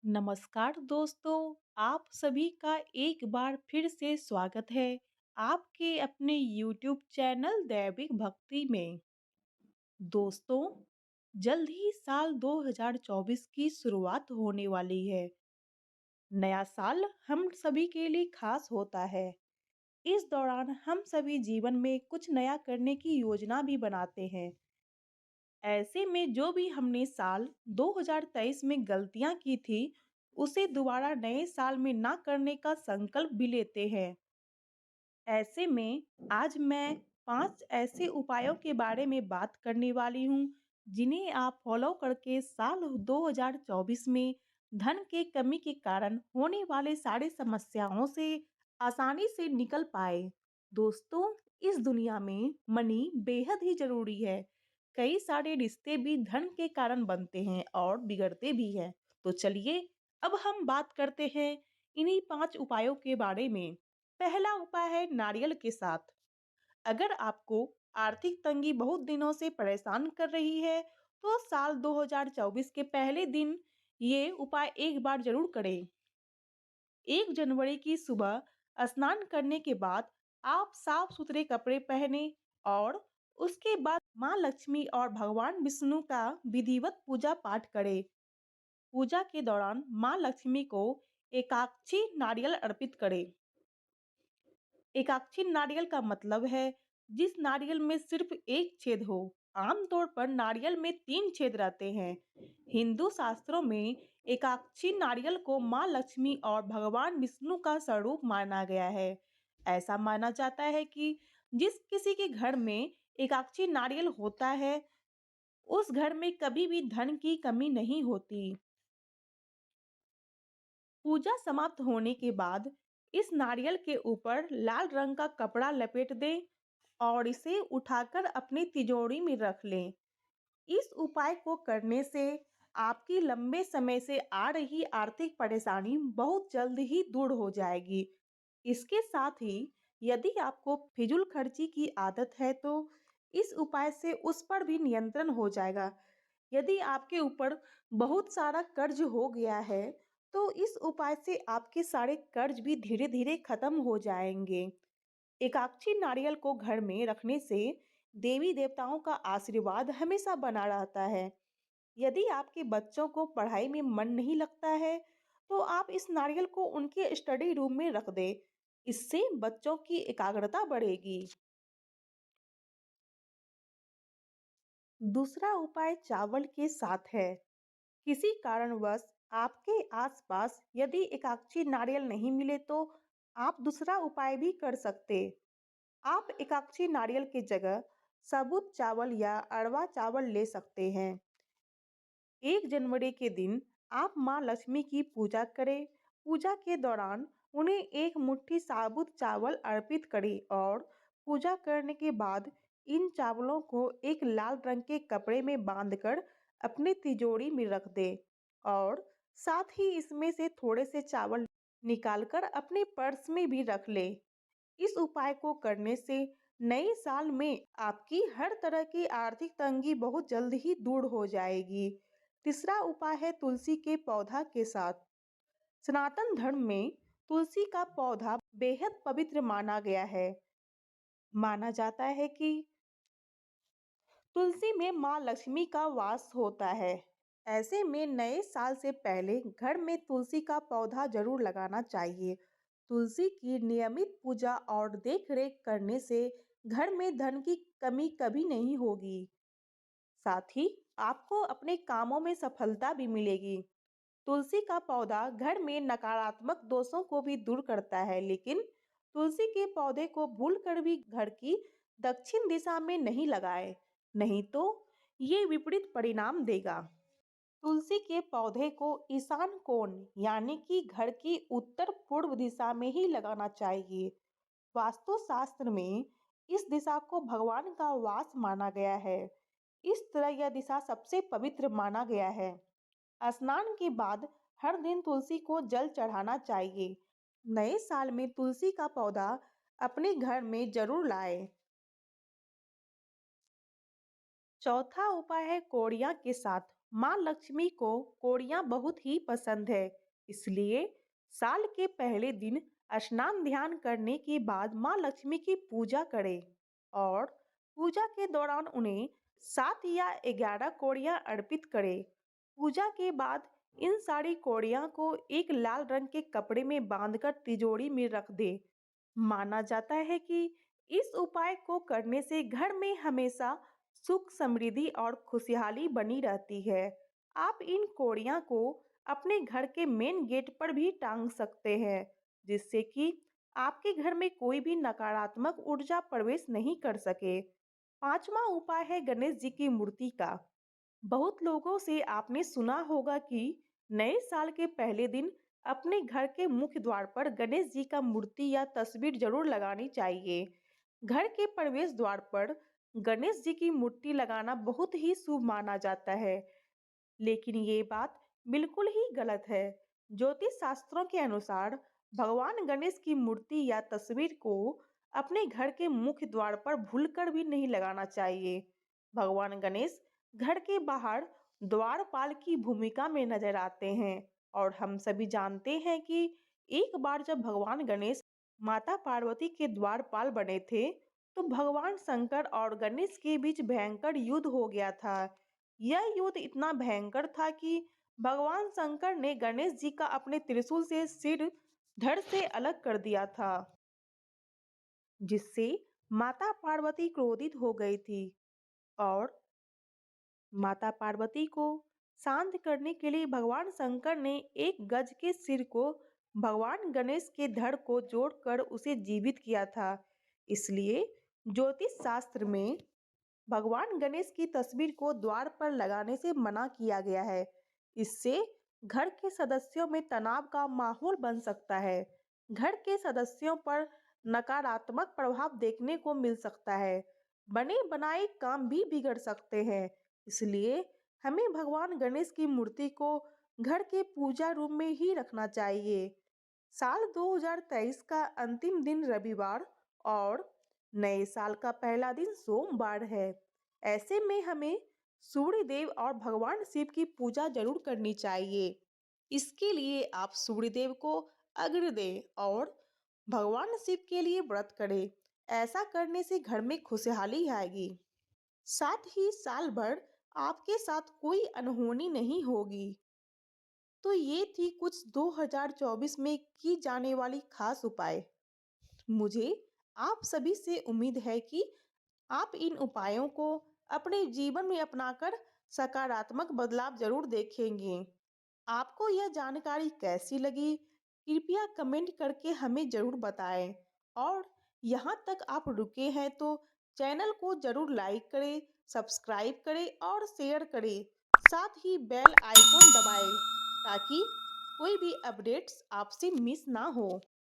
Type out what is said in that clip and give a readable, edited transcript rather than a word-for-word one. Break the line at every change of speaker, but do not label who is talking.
नमस्कार दोस्तों, आप सभी का एक बार फिर से स्वागत है आपके अपने YouTube चैनल दैविक भक्ति में। दोस्तों, जल्द ही साल 2024 की शुरुआत होने वाली है। नया साल हम सभी के लिए खास होता है। इस दौरान हम सभी जीवन में कुछ नया करने की योजना भी बनाते हैं। ऐसे में जो भी हमने साल 2023 में गलतियां की थी, उसे दोबारा नए साल में ना करने का संकल्प भी लेते हैं। ऐसे में आज मैं 5 ऐसे उपायों के बारे में बात करने वाली हूँ, जिन्हें आप फॉलो करके साल 2024 में धन के कमी के कारण होने वाले सारे समस्याओं से आसानी से निकल पाए। दोस्तों, इस दुनिया में मनी बेहद ही जरूरी है। कई सारे रिश्ते भी धन के कारण बनते हैं और बिगड़ते भी हैं। तो चलिए, अब हम बात करते हैं इन्हीं 5 उपायों के बारे में। पहला उपाय है नारियल के साथ। अगर आपको आर्थिक तंगी बहुत दिनों से परेशान कर रही है, तो साल 2024 के पहले दिन ये उपाय एक बार जरूर करें। 1 जनवरी की सुबह स्नान करने के बाद आप साफ सुथरे कपड़े पहने और उसके बाद माँ लक्ष्मी और भगवान विष्णु का विधिवत पूजा पाठ करें। पूजा के दौरान माँ लक्ष्मी को एकाक्षी नारियल अर्पित करें। एकाक्षी नारियल का मतलब है जिस नारियल में सिर्फ एक छेद हो। आमतौर पर नारियल में 3 छेद रहते हैं। हिंदू शास्त्रों में एकाक्षी नारियल को माँ लक्ष्मी और भगवान विष्णु का स्वरूप माना गया है। ऐसा माना जाता है कि जिस किसी के घर में एकाक्षी नारियल होता है, उस घर में कभी भी धन की कमी नहीं होती। पूजा समाप्त होने के बाद इस नारियल के ऊपर लाल रंग का कपड़ा लपेट दें और इसे उठाकर अपनी तिजोरी में रख लें। इस उपाय को करने से आपकी लंबे समय से आ रही आर्थिक परेशानी बहुत जल्द ही दूर हो जाएगी। इसके साथ ही यदि आपको फिजूल खर्ची की आदत है, तो इस उपाय से उस पर भी नियंत्रण हो जाएगा। यदि आपके ऊपर बहुत सारा कर्ज हो गया है, तो इस उपाय से आपके सारे कर्ज भी धीरे धीरे खत्म हो जाएंगे। एकाक्षी नारियल को घर में रखने से देवी देवताओं का आशीर्वाद हमेशा बना रहता है। यदि आपके बच्चों को पढ़ाई में मन नहीं लगता है, तो आप इस नारियल को उनके स्टडी रूम में रख दें। इससे बच्चों की एकाग्रता बढ़ेगी। दूसरा उपाय चावल के साथ है। किसी कारणवश आपके आसपास यदि एकाक्षी नारियल नहीं मिले, तो आप दूसरा उपाय भी कर सकते। आप एकाक्षी नारियल की जगह साबुत चावल या अरवा चावल ले सकते हैं। 1 जनवरी के दिन आप माँ लक्ष्मी की पूजा करें। पूजा के दौरान उन्हें एक मुट्ठी साबुत चावल अर्पित करें और पूजा करने के बाद इन चावलों को एक लाल रंग के कपड़े में बांधकर अपने तिजोरी में रख दें और साथ ही इसमें से थोड़े से चावल निकालकर अपने पर्स में भी रख लें। इस उपाय को करने से नए साल में आपकी हर तरह की आर्थिक तंगी बहुत जल्द ही दूर हो जाएगी। तीसरा उपाय है तुलसी के पौधा के साथ। सनातन धर्म में तुलसी का पौधा बेहद पवित्र माना गया है। माना जाता है कि तुलसी में माँ लक्ष्मी का वास होता है। ऐसे में नए साल से पहले घर में तुलसी का पौधा जरूर लगाना चाहिए। तुलसी की नियमित पूजा और देखरेख करने से घर में धन की कमी कभी नहीं होगी। साथ ही आपको अपने कामों में सफलता भी मिलेगी। तुलसी का पौधा घर में नकारात्मक दोषों को भी दूर करता है, लेकिन तुलसी के पौधे को भूलकर भी घर की दक्षिण दिशा में नहीं लगाएं, नहीं तो ये विपरीत परिणाम देगा। तुलसी के पौधे को ईशान कोण यानी कि घर की उत्तर पूर्व दिशा में ही लगाना चाहिए। वास्तु शास्त्र में इस दिशा को भगवान का वास माना गया है। इस तरह यह दिशा सबसे पवित्र माना गया है। स्नान के बाद हर दिन तुलसी को जल चढ़ाना चाहिए। नए साल में तुलसी का पौधा अपने घर में जरूर लाएं। चौथा उपाय है कोड़ियाँ के साथ। माँ लक्ष्मी को कोड़ियाँ बहुत ही पसंद है, इसलिए साल के पहले दिन स्नान ध्यान करने के बाद माँ लक्ष्मी की पूजा करें और पूजा के दौरान उन्हें 7 या 11 कोड़ियाँ अर्पित करें। पूजा के बाद इन सारी कोड़ियाँ को एक लाल रंग के कपड़े में बांधकर तिजोरी में रख दें। माना जाता है कि इस उपाय को करने से घर में हमेशा सुख समृद्धि और खुशहाली बनी रहती है। आप इन कोड़ियाँ को अपने घर के मेन गेट पर भी टांग सकते हैं, जिससे कि आपके घर में कोई भी नकारात्मक ऊर्जा प्रवेश नहीं कर सके। पांचवा उपाय है गणेश जी की मूर्ति का। बहुत लोगों से आपने सुना होगा कि नए साल के पहले दिन अपने घर के मुख्य द्वार पर गणेश जी का मूर्ति या तस्वीर जरूर लगानी चाहिए। घर के प्रवेश द्वार पर गणेश जी की मूर्ति लगाना बहुत ही शुभ माना जाता है, लेकिन ये बात बिल्कुल ही गलत है। ज्योतिष शास्त्रों के अनुसार भगवान गणेश की मूर्ति या तस्वीर को अपने घर के मुख्य द्वार पर भूलकर भी नहीं लगाना चाहिए। भगवान गणेश घर के बाहर द्वारपाल की भूमिका में नजर आते हैं और हम सभी जानते हैं कि एक बार जब भगवान गणेश माता पार्वती के द्वारपाल बने थे, तो भगवान शंकर और गणेश के बीच भयंकर युद्ध हो गया था। यह युद्ध इतना भयंकर था कि भगवान शंकर ने गणेश जी का अपने त्रिशूल से सिर धड़ से अलग कर दिया था, जिससे माता पार्वती क्रोधित हो गई थी और माता पार्वती को शांत करने के लिए भगवान शंकर ने एक गज के सिर को भगवान गणेश के धड़ को जोड़कर उसे जीवित किया था। इसलिए ज्योतिष शास्त्र में भगवान गणेश की तस्वीर को द्वार पर लगाने से मना किया गया है। इससे घर के सदस्यों में तनाव का माहौल बन सकता है। घर के सदस्यों पर नकारात्मक प्रभाव देखने को मिल सकता है। बने बनाए काम भी बिगड़ सकते हैं। इसलिए हमें भगवान गणेश की मूर्ति को घर के पूजा रूम में ही रखना चाहिए। साल 2023 का अंतिम दिन रविवार और नए साल का पहला दिन सोमवार है। ऐसे में हमें सूर्य देव और भगवान शिव की पूजा जरूर करनी चाहिए। इसके लिए आप सूर्य देव को अर्घ्य दें और भगवान शिव के लिए व्रत करें। ऐसा करने से घर में खुशहाली आएगी। साथ ही साल भर आपके साथ कोई अनहोनी नहीं होगी। तो ये थी कुछ 2024 में की जाने वाली खास उपाय। मुझे आप सभी से उम्मीद है कि आप इन उपायों को अपने जीवन में अपनाकर सकारात्मक बदलाव जरूर देखेंगे। आपको यह जानकारी कैसी लगी? कृपया कमेंट करके हमें जरूर बताएं और यहाँ तक आप रुके हैं तो चैनल को जरूर लाइक करें, सब्सक्राइब करें और शेयर करें। साथ ही बेल आइकॉन दबाएं ताकि कोई भी अपडेट्स आपसे मिस ना हो।